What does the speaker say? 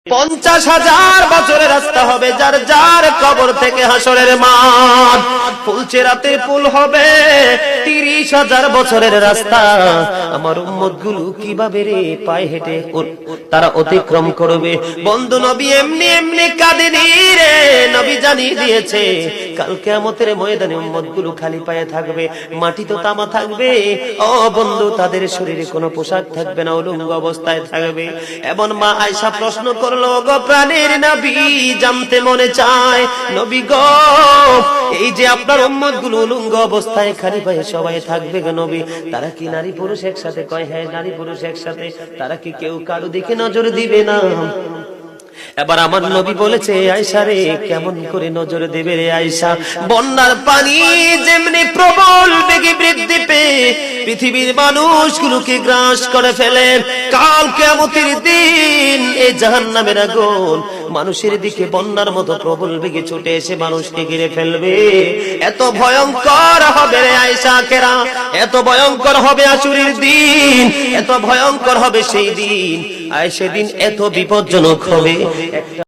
50,000 বছরের রাস্তা হবে, যার যার কবর থেকে হাসরের মাঠ। ফুলচেরাতে পুল হবে 30,000 বছরের রাস্তা। আমার উম্মত গুলো কিভাবে রে পায়ে হেঁটে তারা অতিক্রম করবে? বন্ধু নবী এমনি এমনি কাঁদেনি রে, নবী জানিয়ে দিয়েছে কাল কিয়ামতের ময়দানে উম্মত গুলো খালি পায়ে থাকবে, মাটি তো তামা থাকবে। ও বন্ধু, তাদের শরীরে কোনো পোশাক থাকবে না, উলঙ্গ অবস্থায় থাকবে। এবং মা আয়েশা প্রশ্ন করলো, গো প্রাণের নবী, জানতে মনে চায় নবী গো, এই যে আপনার উম্মত গুলো উলঙ্গ অবস্থায় খালি পায়ে সবাই থাকবে গো নবী, তারা কি নারী পুরুষ একসাথে? কয় হ্যাঁ, নারী পুরুষ একসাথে। তারা কি কেউ কারো দিকে নজর দিবে না? এবার আমার নবী বলেছে, আয়েশা রে, কেমন করে নজর দেবে রে আয়েশা? বন্যার পানি যেমনি প্রবল বেগে বৃদ্ধি পেয়ে পৃথিবীর মানুষগুলোকে গ্রাস করে ফেলে, কাল কিয়ামতের দিন এই জাহান্নামের আগুন মানুষের দিকে বন্যার মতো প্রবল বেগে ছুটে এসে মানুষকে ঘিরে ফেলবে। এত ভয়ঙ্কর হবে রে আয়েশা কেরা, এত ভয়ঙ্কর হবে আশুরের দিন, এত ভয়ঙ্কর হবে সেই দিন, আর সেদিন এত বিপজ্জনক হবে।